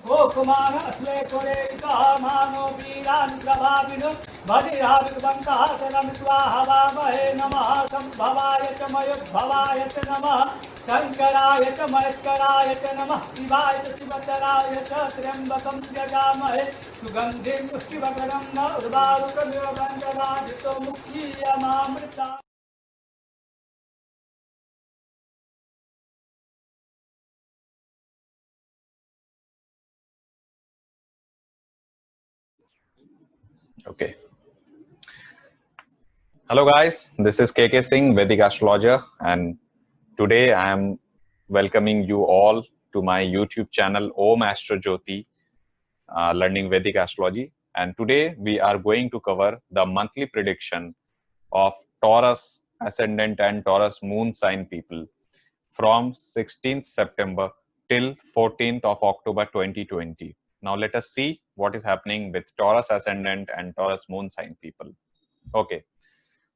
गोकुमार अस्ले कोरे मानो वीरान् प्रभाविनो भजिराविर्वन्तः तनं स्वाहवामहे नमः संभवाय च मयुद्भवाय च नमः शङ्कराय च महेश्वराय च नमः शिवाय च शिवतराय च त्र्यम्बकं यजामहे सुगन्धिं पुष्टिवकरं उर्वारुकमिव वन्दनादितो मुक्तीयमामृता। Okay. Hello guys, this is KK Singh, Vedic Astrologer, and today I am welcoming you all to my YouTube channel Om Astro Jyoti, learning Vedic Astrology. And today we are going to cover the monthly prediction of Taurus Ascendant and Taurus Moon sign people from 16th September till 14th of October 2020. Now let us see what is happening with Taurus Ascendant and Taurus Moon sign people. Okay.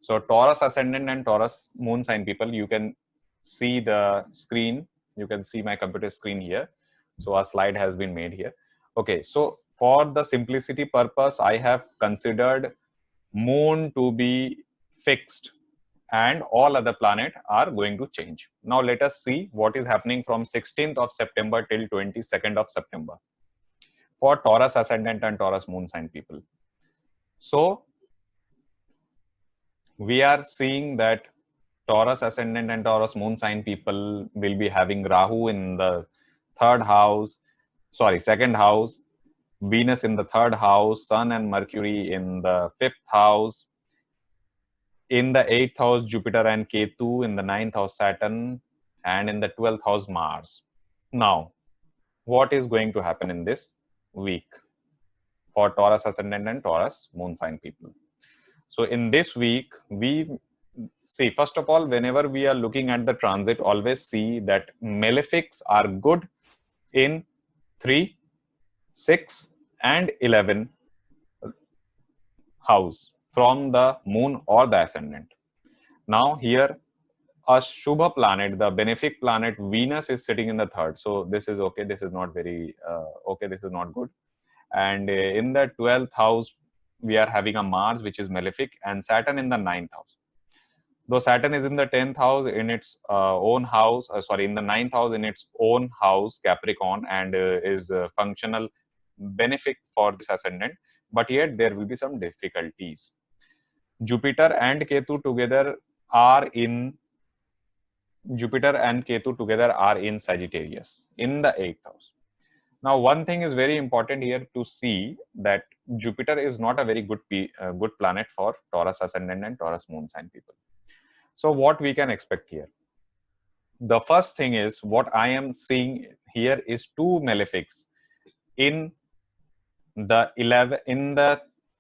So Taurus Ascendant and Taurus Moon sign people, you can see the screen. You can see my computer screen here. So a slide has been made here. Okay, so for the simplicity purpose, I have considered Moon to be fixed and all other planets are going to change. Now let us see what is happening from 16th of September till 22nd of September for Taurus Ascendant and Taurus Moon sign people. So we are seeing that Taurus Ascendant and Taurus Moon sign people will be having Rahu in the second house, Venus in the third house, Sun and Mercury in the fifth house, in the eighth house, Jupiter and Ketu, in the ninth house, Saturn, and in the 12th house, Mars. Now, what is going to happen in this week for Taurus Ascendant and Taurus Moon sign people? So in this week, we see, first of all, whenever we are looking at the transit, always see that malefics are good in 3, 6, and 11 house from the moon or the ascendant. Now here, a Shubha planet, the benefic planet Venus is sitting in the third. So this is okay. This is not very okay. This is not good. And in the 12th house, we are having a Mars, which is malefic, and Saturn in the 9th house. Though Saturn is in the 10th house in its own house, in the 9th house in its own house, Capricorn, and is functional benefic for this ascendant, but yet there will be some difficulties. Jupiter and Ketu together are in Sagittarius in the 8th house. Now, one thing is very important here to see that Jupiter is not a very good planet for Taurus Ascendant and Taurus Moon sign people. So what we can expect here? The first thing is, what I am seeing here is two malefics in the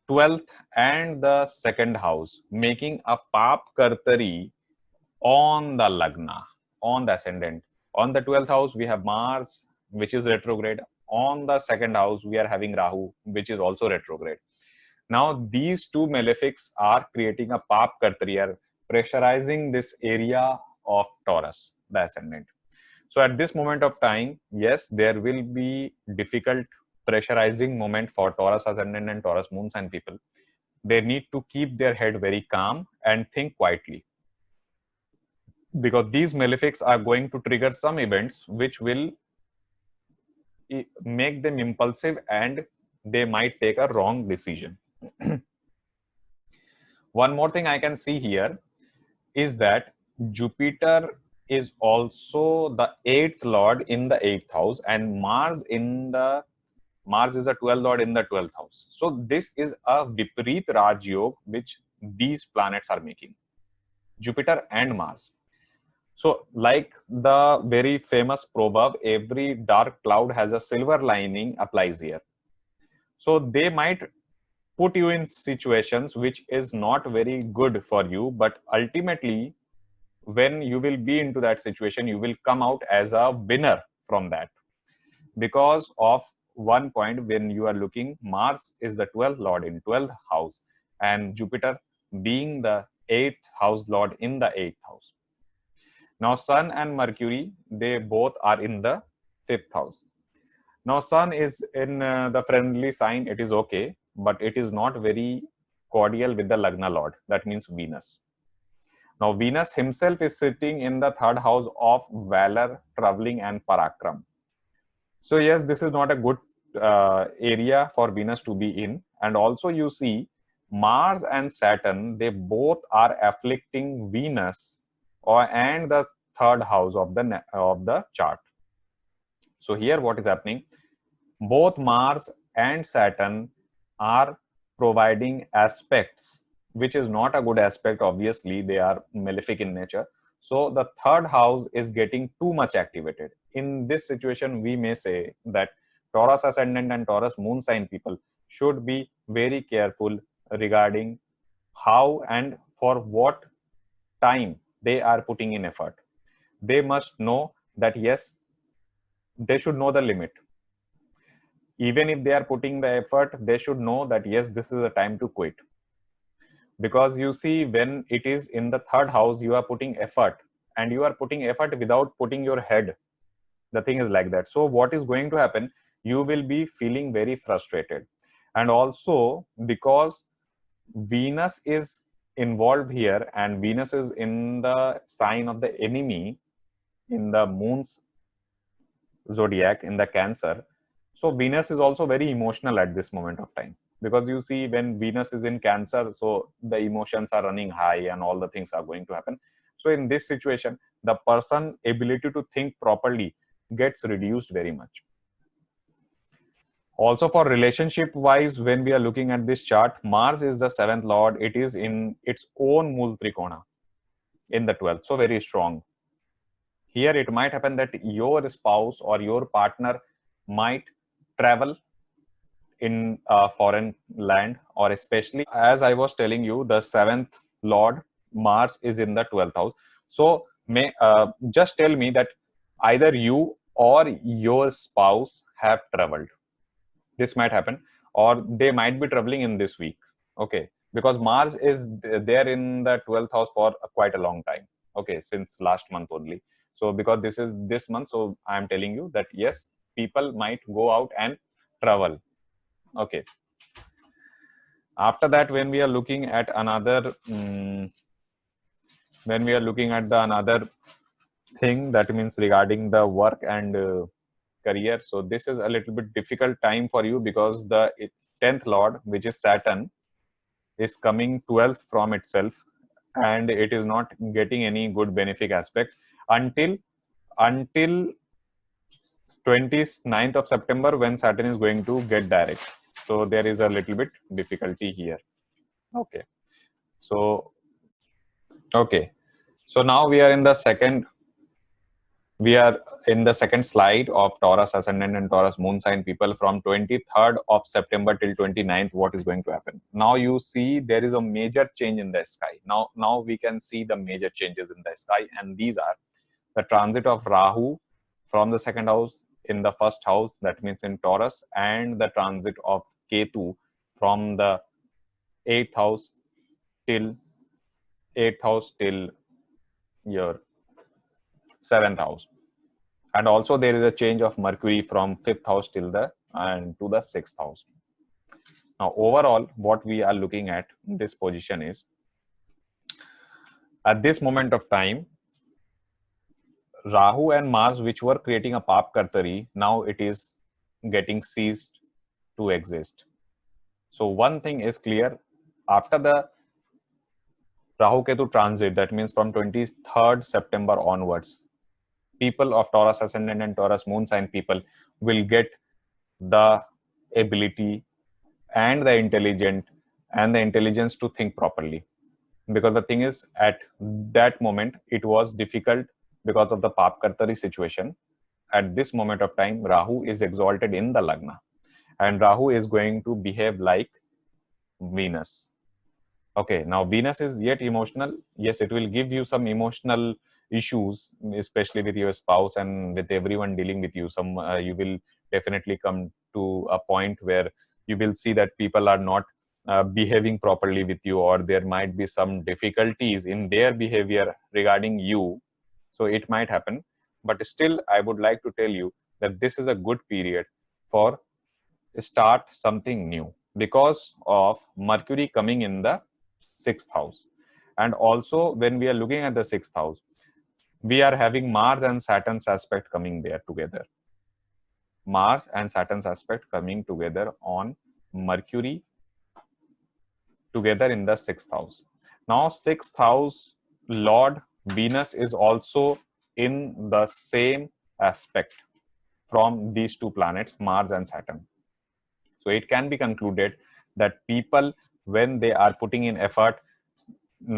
12th and the second house, making a Pap Kartari on the Lagna, on the ascendant. On the 12th house, we have Mars, which is retrograde. On the second house, we are having Rahu, which is also retrograde. Now, these two malefics are creating a Pap Kartari, pressurizing this area of Taurus, the ascendant. So at this moment of time, yes, there will be difficult pressurizing moment for Taurus Ascendant and Taurus Moon sign people. They need to keep their head very calm and think quietly, because these malefics are going to trigger some events which will make them impulsive and they might take a wrong decision. One more thing I can see here is that Jupiter is also the 8th lord in the 8th house, and Mars is the 12th lord in the 12th house. So this is a Viparit Raj Yoga which these planets are making, Jupiter and Mars. So like the very famous proverb, every dark cloud has a silver lining, applies here. So they might put you in situations which is not very good for you, but ultimately when you will be into that situation, you will come out as a winner from that, because of one point. When you are looking, Mars is the 12th lord in 12th house and Jupiter being the 8th house lord in the 8th house. Now Sun and Mercury, they both are in the 5th house. Now sun is in the friendly sign, it is okay, but it is not very cordial with the Lagna lord, that means Venus. Now Venus himself is sitting in the third house of valor, traveling and parakram. So yes, this is not a good area for Venus to be in. And also you see Mars and Saturn, they both are afflicting Venus and the third house of the chart. So here what is happening? Both Mars and Saturn are providing aspects, which is not a good aspect. Obviously, they are malefic in nature. So the third house is getting too much activated. In this situation, we may say that Taurus ascendant and Taurus moon sign people should be very careful regarding how and for what time they are putting in effort. They must know that yes, they should know the limit. Even if they are putting the effort, they should know that yes, this is a time to quit. Because you see, when it is in the third house, you are putting effort, and you are putting effort without putting your head. The thing is like that. So what is going to happen? You will be feeling very frustrated. And also because Venus is involved here, and Venus is in the sign of the enemy in the moon's zodiac, in the Cancer. So Venus is also very emotional at this moment of time, because you see, when Venus is in Cancer, so the emotions are running high and all the things are going to happen. So in this situation, the person ability to think properly gets reduced very much. Also for relationship wise, when we are looking at this chart, Mars is the seventh lord. It is in its own Mool Trikona in the 12th, so very strong. Here it might happen that your spouse or your partner might travel in a foreign land, or especially, as I was telling you, the seventh lord Mars is in the 12th house. So may just tell me that either you or your spouse have traveled. This might happen, or they might be traveling in this week. Okay, because Mars is there in the 12th house for quite a long time. Okay, since last month only. So because this is this month, so I am telling you that yes, people might go out and travel. Okay. After that, when we are looking at another, another thing, that means regarding the work and career. So this is a little bit difficult time for you, because the 10th lord, which is Saturn, is coming 12th from itself, and it is not getting any good benefic aspect until 29th of September, when Saturn is going to get direct. So there is a little bit difficulty here. Okay. So now we are in the second slide of Taurus ascendant and Taurus moon sign people from 23rd of September till 29th. What is going to happen? Now you see there is a major change in the sky. Now we can see the major changes in the sky, and these are the transit of Rahu from the second house in the first house, that means in Taurus, and the transit of Ketu from the 8th house till your 7th house. And also there is a change of Mercury from 5th house till to the 6th house. Now overall, what we are looking at in this position is, at this moment of time, Rahu and Mars, which were creating a Pap Kartari, now it is getting ceased to exist. So one thing is clear, after the Rahu Ketu transit, that means from 23rd September onwards, people of Taurus ascendant and Taurus moon sign people will get the ability and the intelligence to think properly. Because the thing is, at that moment, it was difficult because of the Pap Kartari situation. At this moment of time, Rahu is exalted in the Lagna, and Rahu is going to behave like Venus. Okay, now Venus is yet emotional. Yes, it will give you some emotional issues, especially with your spouse and with everyone dealing with you. You will definitely come to a point where you will see that people are not behaving properly with you, or there might be some difficulties in their behavior regarding you. So it might happen, but still I would like to tell you that this is a good period for start something new because of Mercury coming in the 6th house. And also when we are looking at the 6th house, we are having Mars and Saturn's aspect coming there together. Mars and Saturn's aspect coming together on Mercury together in the 6th house. Now 6th house Lord Venus is also in the same aspect from these two planets, Mars and Saturn. So it can be concluded that people, when they are putting in effort,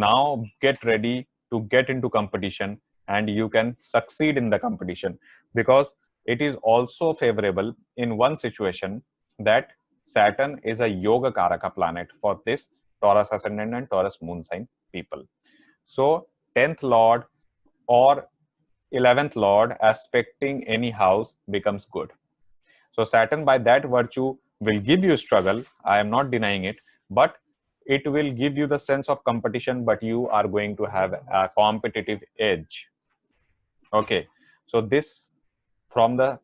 now get ready to get into competition and you can succeed in the competition, because it is also favorable in one situation that Saturn is a Yoga Karaka planet for this Taurus ascendant and Taurus moon sign people. So 10th Lord or 11th Lord aspecting any house becomes good. So Saturn by that virtue will give you struggle. I am not denying it, but it will give you the sense of competition, but you are going to have a competitive edge. Okay. So this from the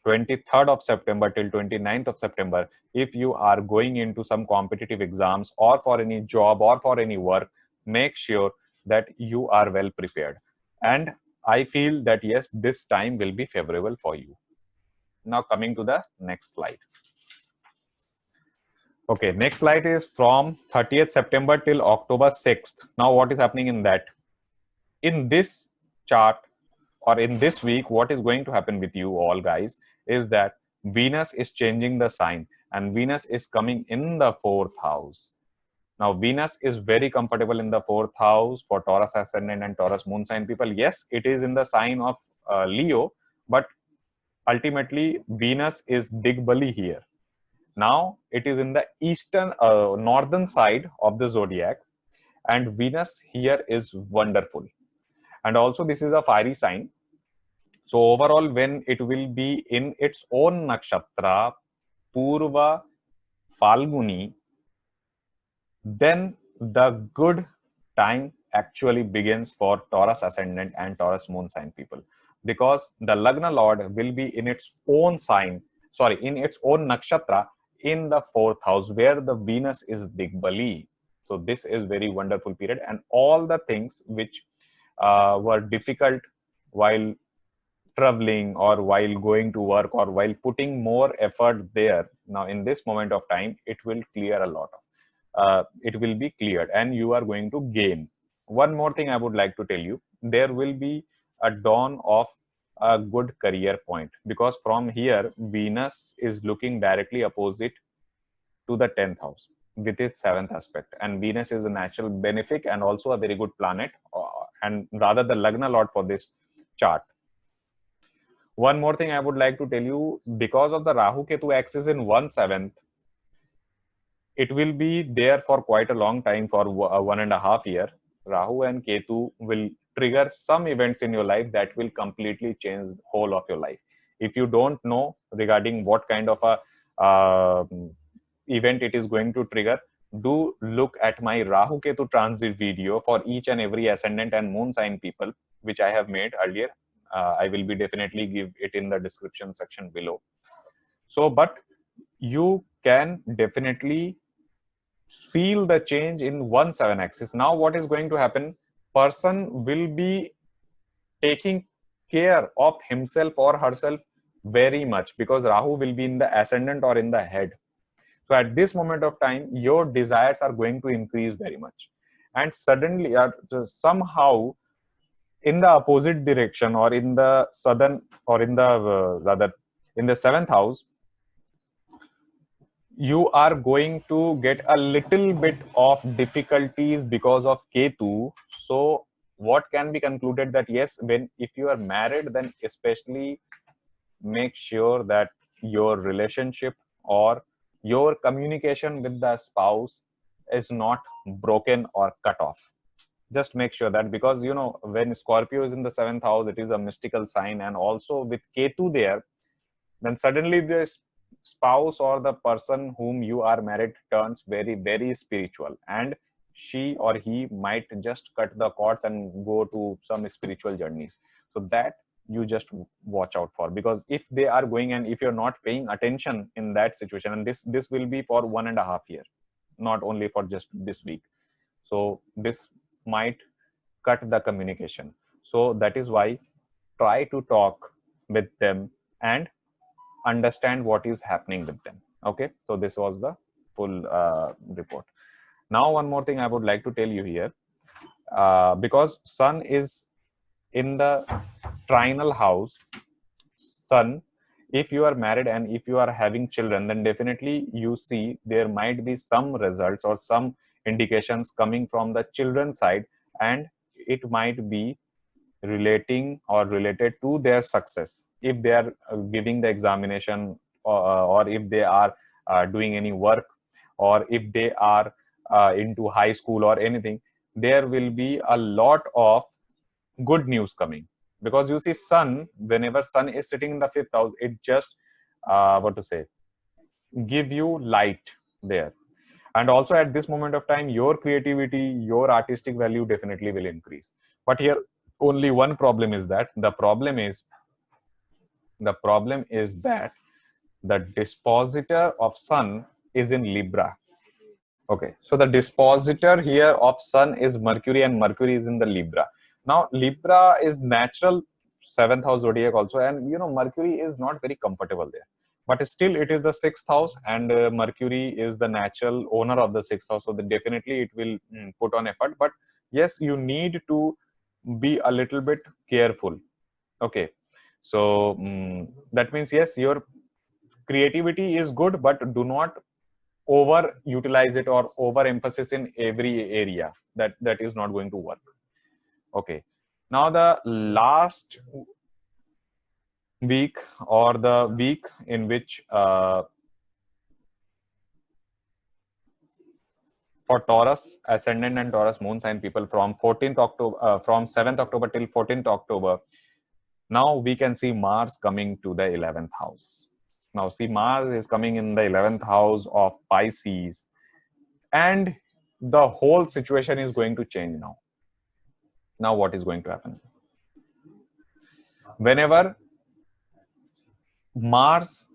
23rd of September till 29th of September, if you are going into some competitive exams or for any job or for any work, make sure that you are well prepared. And I feel that yes, this time will be favorable for you. Now coming to the next slide. Okay, next slide is from 30th September till October 6th. Now what is happening in that? In this chart or in this week, what is going to happen with you all guys is that Venus is changing the sign and Venus is coming in the 4th house. Now Venus is very comfortable in the 4th house for Taurus ascendant and Taurus moon sign people. Yes, it is in the sign of Leo, but ultimately Venus is Digbali here. Now it is in the northern side of the zodiac, and Venus here is wonderful. And also this is a fiery sign. So overall, when it will be in its own nakshatra, Purva Falguni, then the good time actually begins for Taurus ascendant and Taurus moon sign people, because the Lagna Lord will be in its own sign, in its own nakshatra in the 4th house where the Venus is Digbali. So this is very wonderful period, and all the things which were difficult while traveling or while going to work or while putting more effort there, now in this moment of time it will clear a lot of it will be cleared and you are going to gain. One more thing I would like to tell you, there will be a dawn of a good career point, because from here Venus is looking directly opposite to the 10th house with its 7th aspect, and Venus is a natural benefic and also a very good planet and rather the Lagna Lord for this chart. One more thing I would like to tell you, because of the Rahu Ketu axis in 1/7, it will be there for quite a long time, for 1.5 years. Rahu and Ketu will trigger some events in your life that will completely change the whole of your life. If you don't know regarding what kind of a event it is going to trigger, do look at my Rahu Ketu transit video for each and every ascendant and moon sign people, which I have made earlier. I will be definitely give it in the description section below. So, but you can definitely feel the change in 1/7 axis. Now, what is going to happen? Person will be taking care of himself or herself very much, because Rahu will be in the ascendant or in the head. So at this moment of time, your desires are going to increase very much. And suddenly, somehow, in the opposite direction or in the southern or in the rather in the 7th house, you are going to get a little bit of difficulties because of Ketu. So what can be concluded that yes, if you are married, then especially make sure that your relationship or your communication with the spouse is not broken or cut off. Just make sure that, because you know, when Scorpio is in the 7th house, it is a mystical sign, and also with Ketu there, then suddenly the spouse or the person whom you are married turns very, very spiritual, and she or he might just cut the cords and go to some spiritual journeys. So that you just watch out for, because if they are going and if you're not paying attention in that situation, and this will be for 1.5 years, not only for just this week, so this might cut the communication. So that is why try to talk with them and understand what is happening with them. Okay, so this was the full report. Now one more thing I would like to tell you here, because sun is in the trinal house. Sun, if you are married and if you are having children, then definitely you see there might be some results or some indications coming from the children's side, and it might be relating or related to their success. If they are giving the examination, or if they are doing any work, or if they are into high school or anything, there will be a lot of good news coming. Because you see, sun, whenever sun is sitting in the 5th house, it just what to say, give you light there. And also at this moment of time, your creativity, your artistic value definitely will increase. But here only one problem is that the problem is that the dispositor of sun is in Libra. Okay, so the dispositor here of sun is Mercury, and Mercury is in the Libra. Now Libra is natural 7th house zodiac also, and you know, Mercury is not very comfortable there, but still it is the 6th house, and Mercury is the natural owner of the 6th house, so definitely it will put on effort. But yes, you need to be a little bit careful. Okay, so that means yes, your creativity is good, but do not over utilize it or over emphasis in every area. That is not going to work. Okay, now the last week, or the week in which for Taurus ascendant and Taurus moon sign people, from 14th October, from 7th October till 14th October, now we can see Mars coming to the 11th house. Now see, Mars is coming in the 11th house of Pisces, and the whole situation is going to change now. Now what is going to happen? Whenever Mars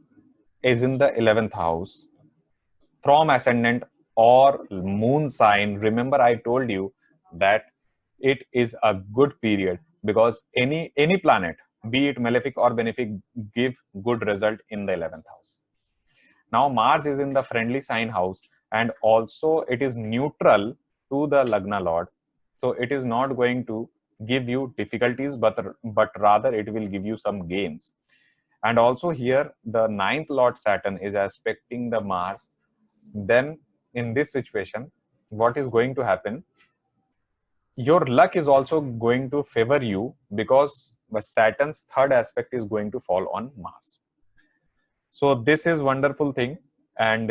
is in the 11th house from ascendant or moon sign, remember I told you that it is a good period, because any planet, be it malefic or benefic, give good result in the 11th house. Now Mars is in the friendly sign house, and also it is neutral to the Lagna Lord, so it is not going to give you difficulties, but rather it will give you some gains. And also here the 9th Lord Saturn is aspecting the Mars. Then in this situation, what is going to happen? Your luck is also going to favor you, because Saturn's 3rd aspect is going to fall on Mars. So this is wonderful thing, and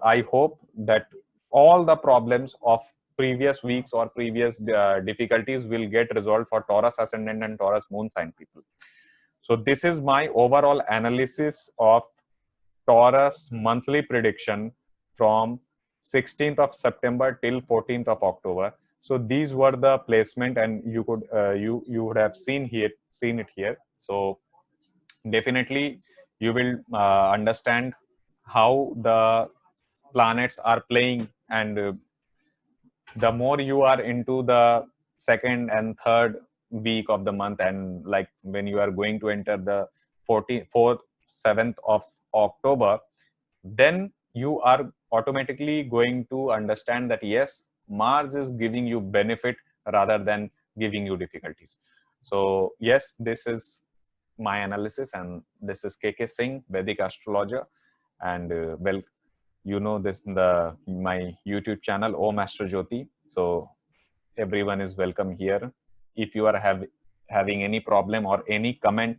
I hope that all the problems of previous weeks or previous difficulties will get resolved for Taurus ascendant and Taurus moon sign people. So this is my overall analysis of Taurus monthly prediction from 16th of September till 14th of October. So these were the placement, and you could you would have seen it here. So definitely you will understand how the planets are playing, and the more you are into the 2nd and 3rd week of the month, and like when you are going to enter the 4th 7th of October, then you are automatically going to understand that yes, Mars is giving you benefit rather than giving you difficulties. So yes, this is my analysis, and this is KK Singh, Vedic astrologer, and well, you know this my YouTube channel Om Astro Jyoti. So everyone is welcome here. If you are having any problem or any comment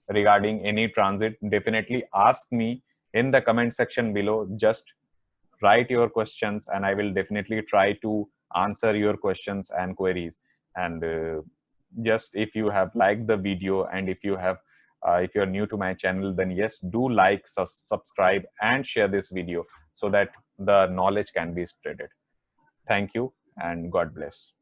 regarding any transit, definitely ask me in the comment section below. Just write your questions, and I will definitely try to answer your questions and queries. And just if you have liked the video, and if you are new to my channel, then yes, do like, subscribe and share this video, so that the knowledge can be spreaded. Thank you, and God bless.